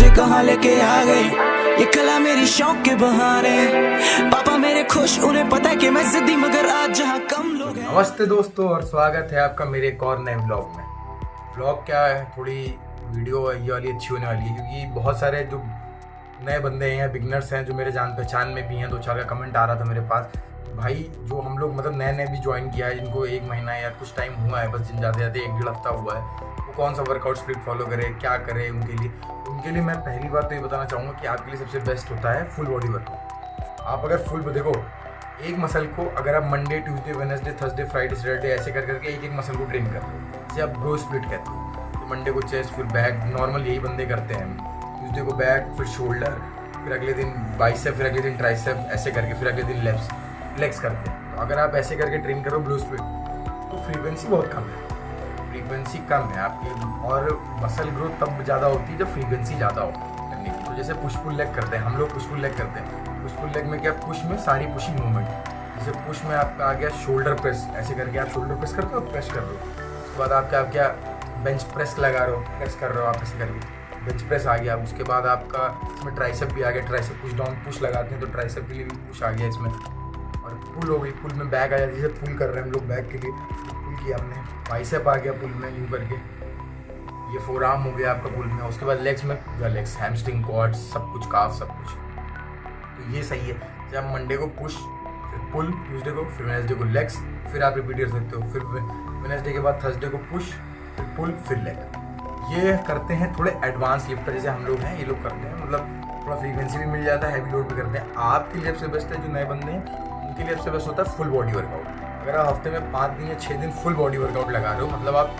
मुझे कहाँ लेके आ गई, ये कला मेरी शौक के बहाने। पापा मेरे खुश, उन्हें पता है कि मैं जिद्दी, मगर आज जहाँ कम लोग हैं। नमस्ते दोस्तों और स्वागत है आपका मेरे एक और नए ब्लॉग में। ब्लॉग क्या है, थोड़ी वीडियो ये वाली अच्छी होने वाली है क्योंकि बहुत सारे जो नए बंदे हैं या बिगनर्स हैं जो मेरे जान पहचान में भी हैं, 2-4 का कमेंट आ रहा था मेरे पास। भाई जो हम लोग मतलब नए नए भी ज्वाइन किया है, जिनको 1 महीना या कुछ टाइम हुआ है, बस जिन जाते जाते 1-1.5 हफ्ता हुआ है, वो कौन सा वर्कआउट स्प्लिट फॉलो करे, क्या करे। उनके लिए मैं पहली बात तो ये बताना चाहूँगा कि आपके लिए सबसे बेस्ट होता है फुल बॉडी वर्कआउट। आप अगर फुल देखो, एक मसल को अगर आप Monday, Tuesday, Wednesday, Thursday, Friday, Saturday ऐसे कर करके एक मसल को ट्रेन कर लो, जैसे आप ब्रो स्प्लिट कहते हो। तो मंडे को चेस्ट, फिर बैक, नॉर्मल यही बंदे करते हैं। ट्यूसडे को बैक, फिर शोल्डर, फिर अगले दिन बाइसेप, फिर अगले दिन ट्राइसेप, ऐसे करके फिर अगले दिन लेग्स करते हैं। तो अगर आप ऐसे करके ट्रेन करो ब्रो स्प्लिट, तो फ्रीक्वेंसी बहुत कम है, फ्रीक्वेंसी कम है आपकी, और मसल ग्रोथ तब ज़्यादा होती है जब फ्रीक्वेंसी ज़्यादा हो करने की। तो जैसे पुश पुल लेग करते हैं हम लोग, पुश पुल लेग करते हैं। पुश पुल लेग में क्या, पुश में सारी पुशिंग मूवमेंट, जैसे पुश में आपका आ गया शोल्डर प्रेस, ऐसे करके आप शोल्डर प्रेस करते हो, प्रेस कर दो। उसके बाद आपका आप क्या बेंच प्रेस लगा रहे हो, प्रेस कर रहे हो आप ऐसे करके, बेंच प्रेस आ गया। उसके बाद आपका इसमें ट्राइसेप भी आ गया, ट्राइसेप पुश डाउन पुश लगाते हैं तो ट्राइसेप के लिए भी पुश आ गया इसमें। और पुल हो गई, पुल में बैक आ जाती है, जैसे पुल कर रहे हैं हम लोग बैक के लिए, पुल किया हमने। बाइसेप आ गया पुल में यूँ करके, ये फोर आर्म हो गया आपका पुल में। उसके बाद लेग्स में लेग्स, हैमस्ट्रिंग, क्वाड्स, सब कुछ, काफ, सब कुछ। तो ये सही है। जब आप मंडे को पुश, फिर पुल, ट्यूसडे को, फिर वेडनेसडे को लेग्स, फिर आप रिपीट कर सकते हो। फिर वेडनेसडे के बाद थर्सडे को पुश, फिर पुल, फिर लेग। ये करते हैं थोड़े एडवांस लिफ्टर जैसे हम लोग हैं, ये लोग करते हैं, मतलब थोड़ा फ्रीक्वेंसी भी मिल जाता है, हैवी लोड भी करते हैं। आपके लिए सबसे बेस्ट है, जो नए बंदे हैं उनके लिए सबसे बेस्ट होता है फुल बॉडी वर्कआउट। अगर आप हफ्ते में 5 दिन या 6 दिन फुल बॉडी वर्कआउट लगा रहे हो, मतलब आप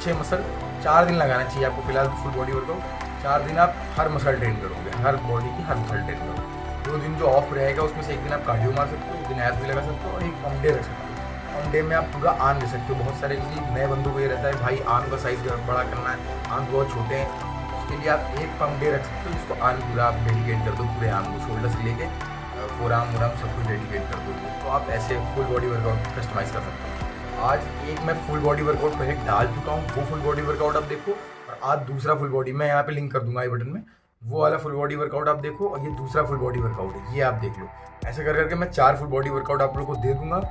6 मसल 4 दिन लगाना चाहिए आपको फिलहाल फुल बॉडी वर्कआउट। 4 दिन आप हर मसल ट्रेन करोगे, हर बॉडी की हर मसल ट्रेन करोगे। 2 दिन जो ऑफ रहेगा उसमें से एक दिन आप कार्डियो मार सकते हो, एक दिन एब्स भी लगा सकते हो, और एक पंप डे रख सकते हो। पंप डे में आप पूरा आर्म ले सकते हो। बहुत सारे क्योंकि नए बंदों को ये रहता है भाई आर्म का साइज बड़ा करना है, आर्म बहुत छोटे हैं, उसके लिए आप एक पंप डे रख सकते हो जिसको आर्म पूरा आप डेडिकेट कर दो, पूरे आर्म को, शोल्डर से लेके फोर आर्म सब कुछ डेडिकेट कर दो। तो आप ऐसे फुल बॉडी वर्कआउट कस्टमाइज़ कर सकते हो। आज एक मैं फुल बॉडी वर्कआउट प्रोजेक्ट डाल चुका हूँ, वो फुल बॉडी वर्कआउट आप देखो, और आज दूसरा फुल बॉडी मैं यहाँ पे लिंक कर दूंगा आई बटन में, वो वाला फुल बॉडी वर्कआउट आप देखो, और ये दूसरा फुल बॉडी वर्कआउट है, ये आप देख लो। ऐसे कर करके मैं 4 फुल बॉडी वर्कआउट आप लोगों को दे दूंगा।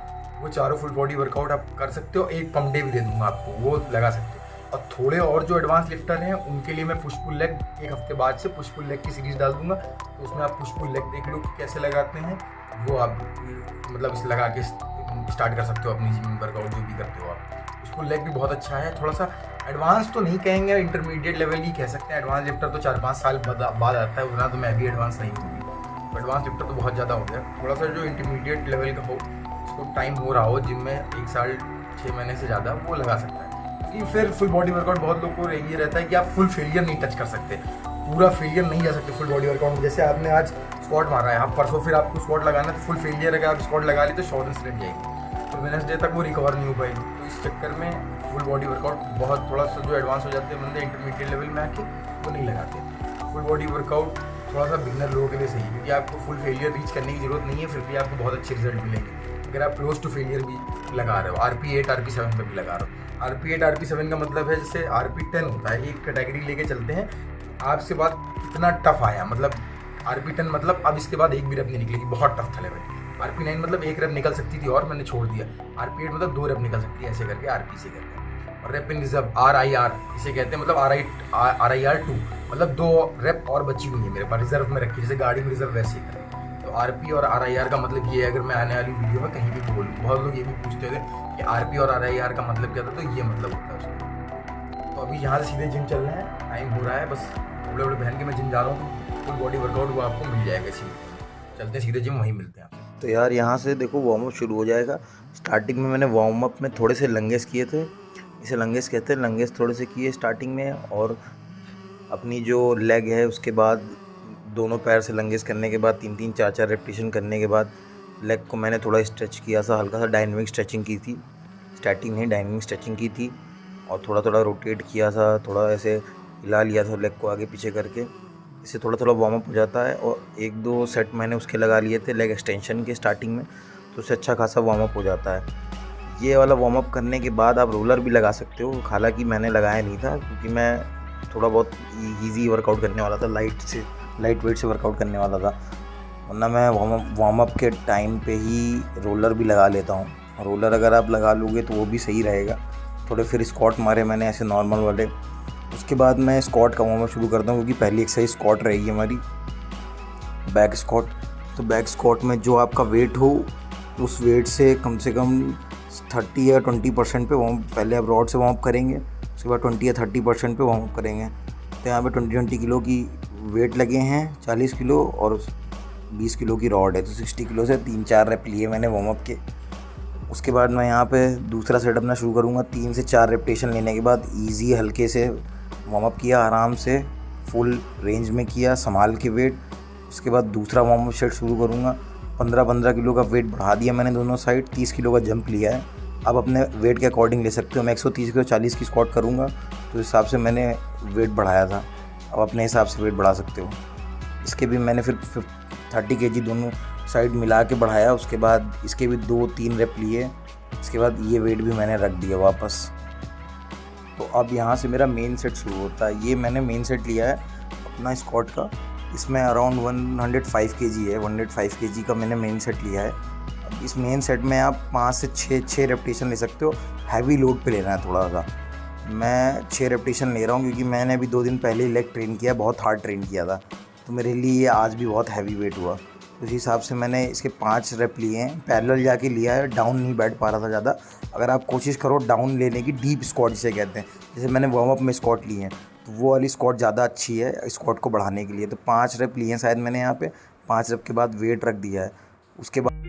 वो चारों फुल बॉडी वर्कआउट आप कर सकते हो, एक पंप डे भी दे दूंगा आपको, वो लगा सकते हो। और थोड़े और जो एडवांस लिफ्टर हैं उनके लिए मैं पुश पुल लेग एक हफ्ते बाद से पुश पुल लेग की सीरीज डाल दूंगा। तो उसमें आप पुश पुल लेग देख लो कि कैसे लगाते हैं, वो आप मतलब इसे लगा के स्टार्ट कर सकते हो अपनी जिम वर्कआउट जो भी करते हो आप। पुश पुल लेग भी बहुत अच्छा है, थोड़ा सा एडवांस तो नहीं कहेंगे, इंटरमीडिएट लेवल ही कह सकते हैं। एडवांस लिफ्टर तो 4-5 साल बाद आता है, उतना तो मैं भी एडवांस नहीं हूँ। एडवांस लिफ्टर तो बहुत ज़्यादा हो गया, थोड़ा सा जो इंटरमीडिएट लेवल का हो, उसको टाइम हो रहा हो जिम में 1 साल 6 महीने से ज़्यादा, वो लगा सकता है। क्योंकि फिर फुल बॉडी वर्कआउट बहुत लोग को ये रहता है कि आप फुल फेलियर नहीं टच कर सकते, पूरा फेलियर नहीं जा सकते फुल बॉडी वर्कआउट में। जैसे आपने आज स्क्वाट मारा है, आप परसों फिर आपको स्क्वाट लगाना है, तो फुल फेलियर अगर आप स्क्वाट लगा ली तो शोल्डर्स रह जाएगी, तो वेडनेसडे तक वो रिकवर नहीं हो पाएगी। तो इस चक्कर में फुल बॉडी वर्कआउट बहुत थोड़ा सा जो एडवांस हो जाते हैं बंदे इंटरमीडिएट लेवल में आके, वो नहीं लगाते। फुल बॉडी वर्कआउट थोड़ा सा बिगनर लोगों के लिए सही है, क्योंकि आपको फुल फेलियर रीच करने की जरूरत नहीं है, फिर भी आपको बहुत अच्छे रिजल्ट मिलेंगे अगर आप क्लोज टू फेलियर भी लगा रहे हो। RP8 RP7 पे भी लगा रहे हो। RP8 RP7 का मतलब है जैसे RP10 होता है, एक कैटेगरी लेके चलते हैं, आपसे बाद कितना टफ आया, मतलब RP10 मतलब अब इसके बाद एक भी रेप नहीं निकलेगी, बहुत टफ था लेवल। RP9 मतलब 1 रेप निकल सकती थी और मैंने छोड़ दिया। RP8 मतलब 2 रेप निकल सकती है, ऐसे करके RP से कहते हैं। और रेप इन रिजर्व RIR इसे कहते हैं, मतलब RIR2 मतलब 2 रेप और बची हुई है मेरे पास रिजर्व में रखी, जैसे गाड़ी में रिजर्व वैसे ही करें। तो RP और RIR का मतलब ये है, अगर मैं आने वाली वीडियो में कहीं भी बोलूँ, बहुत लोग ये भी पूछते थे कि RP और RIR का मतलब क्या था, तो ये मतलब होता है उसका। तो अभी यहाँ से सीधे जिम चल रहे हैं, टाइम हो रहा है, बस बड़े बड़े बहन के मैं जिम जा रहा हूँ, तो फुल बॉडी वर्कआउट वो आपको मिल जाएगा। चलते हैं सीधे जिम, वहीं मिलते हैं आपसे। तो यार यहाँ से देखो वार्म अप शुरू हो जाएगा। स्टार्टिंग में मैंने वार्म अप में थोड़े से लंगेस किए थे, इसे लंगेस कहते हैं, लंगेस थोड़े से किए स्टार्टिंग में, और अपनी जो लेग है उसके बाद दोनों पैर से लंगेस करने के बाद 3-3 4-4 रेपिटेशन करने के बाद लेग को मैंने थोड़ा स्ट्रेच किया सा, हल्का सा डायनेमिक स्ट्रेचिंग की थी, स्टैटिक नहीं डायनेमिक स्ट्रेचिंग की थी, और थोड़ा थोड़ा रोटेट किया सा, थोड़ा ऐसे हिला लिया था लेग को आगे पीछे करके, इससे थोड़ा थोड़ा वार्म अप हो जाता है। और 1-2 सेट मैंने उसके लगा लिए थे लेग एक्सटेंशन के स्टार्टिंग में, तो उससे अच्छा खासा वार्म अप हो जाता है। ये वाला वार्म अप करने के बाद आप रोलर भी लगा सकते हो, हालांकि मैंने लगाया नहीं था क्योंकि मैं थोड़ा बहुत इजी वर्कआउट करने वाला था, लाइट वेट से वर्कआउट करने वाला था। वरना मैं वार्म अप के टाइम पे ही रोलर भी लगा लेता हूँ। रोलर अगर आप लगा लोगे तो वो भी सही रहेगा। थोड़े फिर स्क्वाट मारे मैंने ऐसे नॉर्मल वाले। उसके बाद मैं स्क्वाट का वार्म अप शुरू करता हूँ, क्योंकि पहली एक्सरसाइज स्क्वाट रहेगी हमारी, बैक स्क्वाट। तो बैक स्क्वाट में जो आपका वेट हो उस वेट से कम 30 या 20% पे वार्म, पहले आप रॉड से वार्म अप करेंगे, उसके बाद 20 या 30% पे वार्म अप करेंगे। तो यहाँ पे 20 किलो की वेट लगे हैं, 40 किलो और 20 किलो की रॉड है, तो 60 किलो से 3-4 रेप लिए मैंने वार्म अप के। उसके बाद मैं यहाँ पे दूसरा सेट अपना शुरू करूँगा। 3 से 4 रेपिटेशन लेने के बाद ईजी हल्के से वार्म अप किया, आराम से फुल रेंज में किया संभाल के वेट। उसके बाद दूसरा वार्म अप सेट शुरू करूँगा। 15 किलो का वेट बढ़ा दिया मैंने दोनों साइड, 30 किलो का जंप लिया है। आप अपने वेट के अकॉर्डिंग ले सकते हो। मैं 130 किलो 40 की स्क्वाट करूँगा, तो इस हिसाब से मैंने वेट बढ़ाया था। अब अपने हिसाब से वेट बढ़ा सकते हो। इसके भी मैंने फिर 30 kg दोनों साइड मिला के बढ़ाया। उसके बाद इसके भी 2-3 रेप लिए। इसके बाद ये वेट भी मैंने रख दिया वापस। तो अब यहाँ से मेरा मेन सेट शुरू होता है। ये मैंने मेन सेट लिया है अपना स्क्वाट का। इसमें अराउंड 105 kg है, 105 kg का मैंने मेन सेट लिया है। अब इस मेन सेट में आप 5 से 6 रेपिटेशन ले सकते हो। हैवी लोड पे लेना है थोड़ा सा। मैं 6 रेपिटेशन ले रहा हूँ, क्योंकि मैंने अभी 2 दिन पहले ही लेग ट्रेन किया, बहुत हार्ड ट्रेन किया था, तो मेरे लिए ये आज भी बहुत हैवी वेट हुआ। उस हिसाब से मैंने इसके 5 रेप लिए हैं। पैरेलल जाके लिया है, डाउन नहीं बैठ पा रहा था ज़्यादा। अगर आप कोशिश करो डाउन लेने की, डीप स्क्वाट जिसे कहते हैं, जैसे मैंने वार्म अप में स्क्वाट लिए हैं, तो वो वाली स्क्वाट ज़्यादा अच्छी है स्क्वाट को बढ़ाने के लिए। तो 5 रेप लिए हैं शायद मैंने यहाँ पे। 5 रेप के बाद वेट रख दिया है। उसके बाद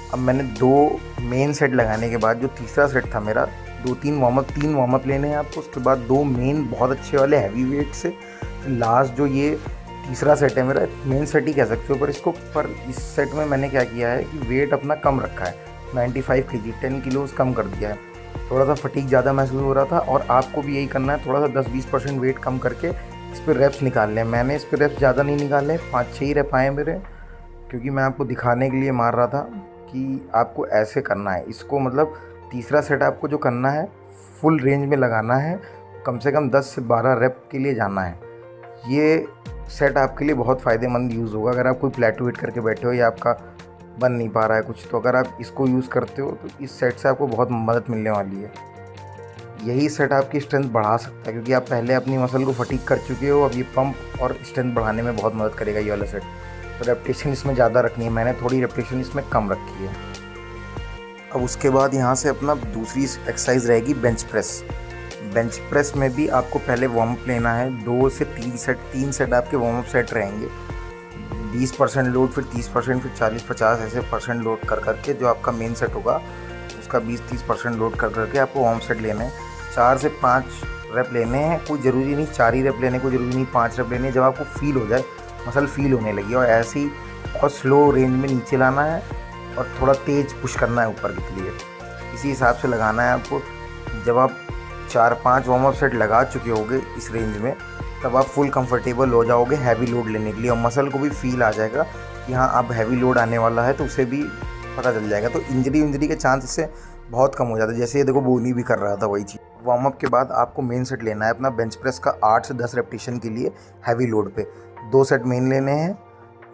अब मैंने 2 मेन सेट लगाने के बाद जो तीसरा सेट था मेरा, 3 वार्म अप लेने हैं आपको। उसके बाद 2 मेन बहुत अच्छे वाले हैवी वेट से। लास्ट जो ये तीसरा सेट है मेरा, मेन सेट ही कह सकते हो, पर इस सेट में मैंने क्या किया है कि वेट अपना कम रखा है। 95 kg 10 किलोज कम कर दिया है। थोड़ा सा फटीक ज़्यादा महसूस हो रहा था, और आपको भी यही करना है। थोड़ा सा 10-20% वेट कम करके इस पर रेप्स निकालने हैं। मैंने इस पर रेप्स ज़्यादा नहीं निकाले, 5-6 ही रेप आए मेरे, क्योंकि मैं आपको दिखाने के लिए मार रहा था कि आपको ऐसे करना है इसको। मतलब तीसरा सेट आपको जो करना है फुल रेंज में लगाना है, कम से कम 10 से 12 रेप के लिए जाना है। ये सेट आपके लिए बहुत फ़ायदेमंद यूज़ होगा अगर आप कोई प्लेटो वेट करके बैठे हो या आपका बन नहीं पा रहा है कुछ। तो अगर आप इसको यूज़ करते हो तो इस सेट से आपको बहुत मदद मिलने वाली है। यही सेट आपकी स्ट्रेंथ बढ़ा सकता है, क्योंकि आप पहले अपनी मसल को फटीक कर चुके हो। अब ये पंप और स्ट्रेंथ बढ़ाने में बहुत मदद करेगा ये वाला सेट। तो रेपिटेशन इसमें ज़्यादा रखनी है, मैंने थोड़ी रेपिटेशन इसमें कम रखी है। अब उसके बाद यहाँ से अपना दूसरी एक्सरसाइज रहेगी बेंच प्रेस। बेंच प्रेस में भी आपको पहले वार्म अप लेना है। 2 से 3 सेट आपके वार्म अप सेट रहेंगे। 20% लोड, फिर 30%, फिर 40-50 ऐसे परसेंट लोड कर करके जो आपका मेन सेट होगा उसका 20-30% लोड कर करके आपको वार्म सेट लेने हैं। 4 से 5 रेप लेने हैं। कोई ज़रूरी नहीं 4 ही रेप लेने, कोई ज़रूरी नहीं 5 रेप लेने। जब आपको फील हो जाए, मसल फील होने लगी, और ऐसे ही बहुत स्लो रेंज में नीचे लाना है और थोड़ा तेज़ पुश करना है ऊपर के लिए। इसी हिसाब से लगाना है आपको। जब आप 4-5 वार्म अप सेट लगा चुके होगे इस रेंज में, तब आप फुल कंफर्टेबल हो जाओगे हैवी लोड लेने के लिए, और मसल को भी फील आ जाएगा कि हाँ अब हैवी लोड आने वाला है, तो उसे भी पता चल जाएगा। तो इंजरी के चांस इससे बहुत कम हो जाता है। जैसे ये देखो बोनी भी कर रहा था वही चीज़। वार्म अप के बाद आपको मेन सेट लेना है अपना बेंच प्रेस का 8 से 10 रेपिटेशन के लिए हैवी लोड पे। 2 सेट मेन लेने हैं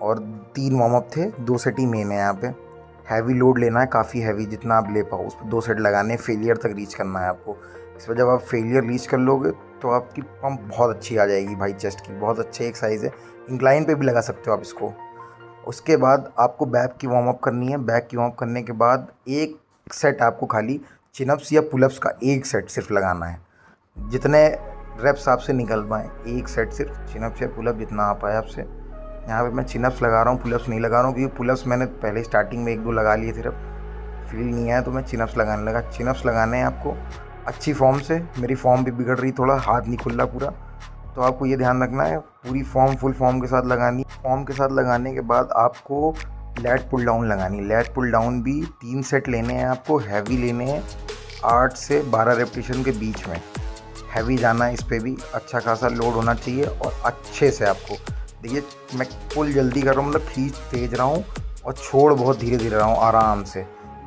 और 3 वार्म अप थे, 2 सेट ही मेन है। यहाँ पे हैवी लोड लेना है, काफ़ी हैवी जितना आप ले पाओ, उस पर 2 सेट लगाने, फेलियर तक रीच करना है आपको। इस पर जब आप फेलियर रीच कर लोगे तो आपकी पंप बहुत अच्छी आ जाएगी भाई। चेस्ट की बहुत अच्छी एक्सरसाइज है, इंक्लाइन पे भी लगा सकते हो आप इसको। उसके बाद आपको बैक की वार्म अप करनी है। बैक की वार्म अप करने के बाद एक सेट आपको खाली चिनअप्स या पुलअप्स का एक सेट सिर्फ लगाना है। जितने रेप्स आपसे निकल पाएँ, एक सेट सिर्फ चिनअप्स या पुलअप जितना आ पाए आपसे। यहाँ पे मैं चिनअप्स लगा रहा हूँ, पुलअप्स नहीं लगा रहा हूँ, क्योंकि पुलअप्स मैंने पहले स्टार्टिंग में 1-2 लगा लिए थे, अब फील नहीं आया तो मैं चिनअप्स लगाने लगा। चिनअप्स लगाने हैं आपको अच्छी फॉर्म से। मेरी फॉर्म भी बिगड़ रही, थोड़ा हाथ नहीं खुल रहा पूरा, तो आपको ये ध्यान रखना है पूरी फॉर्म फुल फॉर्म के साथ लगानी। फॉर्म के साथ लगाने के बाद आपको लैट पुल डाउन लगानी। लैट पुल डाउन भी 3 सेट लेने हैं आपको, हैवी लेने हैं, 8 से 12 रेपिटेशन के बीच में हैवी जाना है। इस पर भी अच्छा खासा लोड होना चाहिए और अच्छे से आपको देखिए मैं पुल जल्दी कर रहा हूँ, मतलब खींच तेज रहा हूँ और छोड़ बहुत धीरे धीरे रहा हूँ आराम से।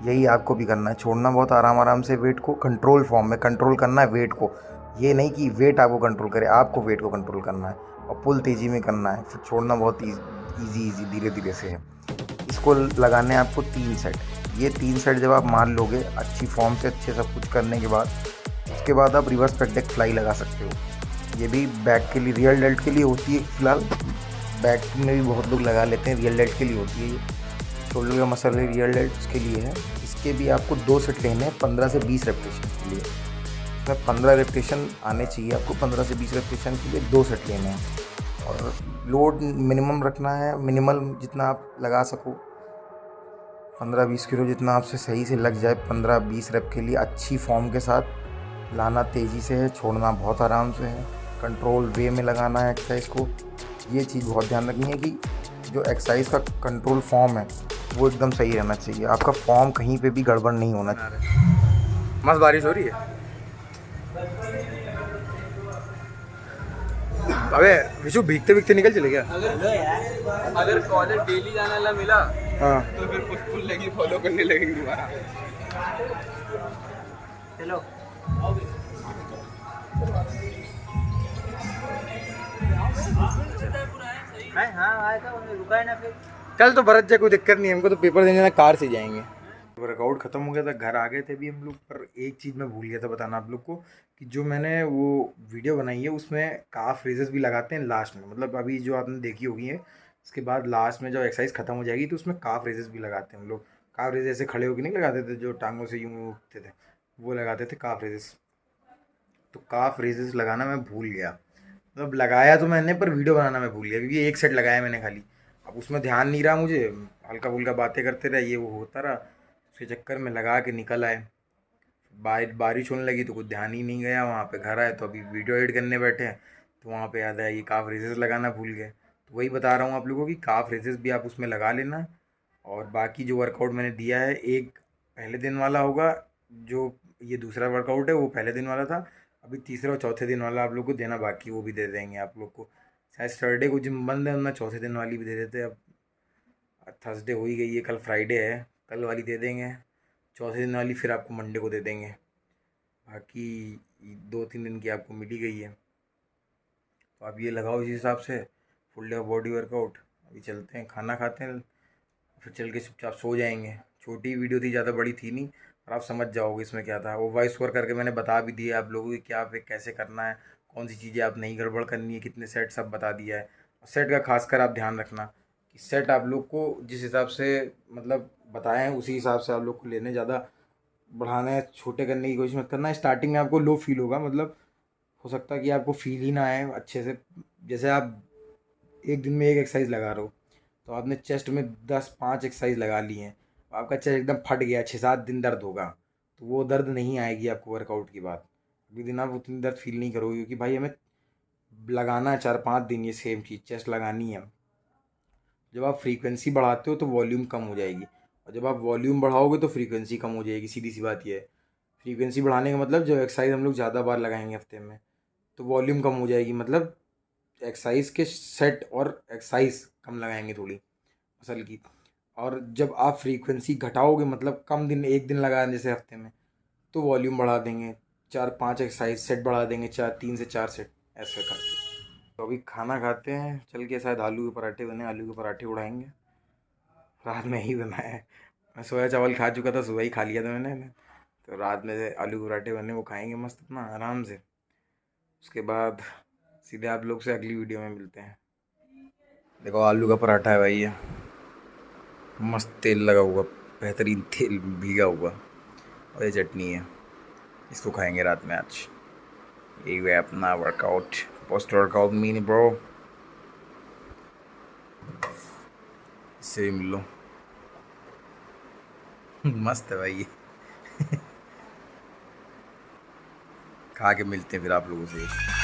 यही आपको भी करना है, छोड़ना बहुत आराम से, वेट को कंट्रोल फॉर्म में कंट्रोल करना है वेट को। ये नहीं कि वेट आपको कंट्रोल करे, आपको वेट को कंट्रोल करना है और पुल तेज़ी में करना है, फिर छोड़ना बहुत ईजी धीरे धीरे से है। इसको लगाने हैं आपको 3 सेट। ये 3 सेट जब आप मार लोगे अच्छी फॉर्म से, अच्छे सब कुछ करने के बाद, उसके बाद आप रिवर्स पेग डेक फ्लाई लगा सकते हो। ये भी बैक के लिए, रियल डेल्ट के लिए होती है, फिलहाल बैक में भी बहुत लोग लगा लेते हैं, रियल डेल्ट के लिए होती है ये, शोल्डर का मसल रियल डेल्ट के लिए है। इसके भी आपको 2 सेट लेने हैं 15 से 20 रेपिटेशन के लिए। इसमें 15 रेपिटेशन आने चाहिए आपको, 15 से 20 रेपिटेशन के लिए 2 सेट लेने हैं और लोड मिनिमम रखना है, मिनिमल जितना आप लगा सको, 15-20 किलो जितना आपसे सही से लग जाए 15-20 रेप के लिए। अच्छी फॉर्म के साथ लाना तेज़ी से है, छोड़ना बहुत आराम से है, कंट्रोल वे में लगाना है एक्सरसाइज को। ये चीज़ बहुत ध्यान रखनी है कि जो एक्सरसाइज का कंट्रोल फॉर्म है वो एकदम सही रहना चाहिए, आपका फॉर्म कहीं पे भी गड़बड़ नहीं होना चाहिए। मस्त बारिश हो रही है। अबे विशु भीगते भीगते निकल चले गया। अगर कॉलेज डेली जाने वाला मिला हाँ तो फिर पुश पुल लगी फॉलो करने लगेंगे दोबारा। चलो हाँ आया था, उन्हें रुका है ना फिर। कल तो भरत जा, कोई दिक्कत नहीं है, हमको तो पेपर देने जाना, कार से जाएंगे। वर्कआउट ख़त्म हो गया था, घर आ गए थे अभी हम लोग, पर एक चीज़ मैं भूल गया था बताना आप लोग को कि जो मैंने वो वीडियो बनाई है उसमें काफ रेजेस भी लगाते हैं लास्ट में, मतलब अभी जो आपने देखी होगी है, इसके बाद लास्ट में जब एक्सरसाइज ख़त्म हो जाएगी तो उसमें काफ रेजेस भी लगाते हैं हम लोग। काफ रेजेस ऐसे खड़े होकर नहीं लगाते थे, जो टांगों से यूँ उठते थे, वो लगाते थे काफ रेजेस। तो काफ रेजेस लगाना मैं भूल गया, मतलब लगाया तो मैंने पर वीडियो बनाना मैं भूल गया, क्योंकि एक सेट लगाया मैंने खाली। अब उसमें ध्यान नहीं रहा मुझे, हल्का फुल्का बातें करते रहे, ये वो होता रहा, उसके चक्कर में लगा के निकल आए। बारिश होने लगी तो कुछ ध्यान ही नहीं गया, वहाँ पे घर आए तो अभी वीडियो एडिट करने बैठे हैं तो वहाँ पे याद आया ये काफ रेजेस लगाना भूल गए। तो वही बता रहा हूँ आप लोगों की, काफ रेजेस भी आप उसमें लगा लेना। और बाकी जो वर्कआउट मैंने दिया है, एक पहले दिन वाला होगा, जो ये दूसरा वर्कआउट है वो पहले दिन वाला था, अभी तीसरे और चौथे दिन वाला आप लोग को देना बाकी, वो भी दे देंगे आप लोग को। शायद सैटरडे को जिम बंद है, मैं चौथे दिन वाली भी दे देते। अब थर्सडे हो ही गई है, कल फ्राइडे है, कल वाली दे देंगे, चौथे दिन वाली फिर आपको मंडे को दे देंगे। बाकी 2-3 दिन की आपको मिली गई है, तो आप ये लगाओ इस हिसाब से, फुल डे बॉडी वर्कआउट। अभी चलते हैं, खाना खाते हैं, फिर चल के चुपचाप सो जाएंगे। छोटी वीडियो थी, ज़्यादा बड़ी थी नहीं, और आप समझ जाओगे इसमें क्या था। वो वॉइस ओवर करके मैंने बता भी दिया आप लोगों को क्या पे कैसे करना है, कौन सी चीज़ें आप नहीं गड़बड़ करनी है, कितने सेट सब बता दिया है। और सेट का खासकर आप ध्यान रखना कि सेट आप लोग को जिस हिसाब से मतलब बताए हैं उसी हिसाब से आप लोग को लेने, ज़्यादा बढ़ाना है, छोटे करने की कोशिश मत करना। स्टार्टिंग में आपको लो फील होगा, मतलब हो सकता है कि आपको फील ही ना आए अच्छे से। जैसे आप एक दिन में एक एक्सरसाइज लगा रहे हो, तो आपने चेस्ट में 10-5 एक्सरसाइज लगा ली हैं, आपका चेस्ट एकदम फट गया, 6-7 दिन दर्द होगा, तो वो दर्द नहीं आएगी आपको वर्कआउट के बाद। अगले दिन आप उतनी दर्द फील नहीं करोगे, क्योंकि भाई हमें लगाना है 4-5 दिन ये सेम चीज़, चेस्ट लगानी है। जब आप फ्रीक्वेंसी बढ़ाते हो तो वॉल्यूम कम हो जाएगी, और जब आप वॉल्यूम बढ़ाओगे तो फ्रीक्वेंसी कम हो जाएगी, सीधी सी बात ये है। फ्रीक्वेंसी बढ़ाने का मतलब जब एक्सरसाइज हम लोग ज़्यादा बार लगाएंगे हफ्ते में, तो वॉल्यूम कम हो जाएगी, मतलब एक्सरसाइज के सेट और एक्सरसाइज कम लगाएंगे थोड़ी मसल की। और जब आप फ्रीक्वेंसी घटाओगे, मतलब कम दिन, एक दिन लगाएं जैसे हफ्ते में, तो वॉल्यूम बढ़ा देंगे, 4-5 एक्सरसाइज सेट बढ़ा देंगे, 3 से 4 सेट ऐसे करके। तो अभी खाना खाते हैं चल के, शायद आलू के पराठे बने, आलू के पराठे उड़ाएंगे, रात में ही बनाया है। मैं सोया चावल खा चुका था, सुबह ही खा लिया था मैंने, तो रात में आलू के पराठे बने, वो खाएंगे मस्त अपना आराम से। उसके बाद सीधे आप लोग से अगली वीडियो में मिलते हैं। देखो आलू का पराठा है भाई, ये मस्त तेल लगा हुआ, बेहतरीन तेल भीगा हुआ, और ये चटनी है, इसको खाएंगे रात में आज। ये है अपना workout, post workout mean bro, इससे भी मिल लो। मस्त है भाई ये। खा के मिलते हैं फिर आप लोगों से।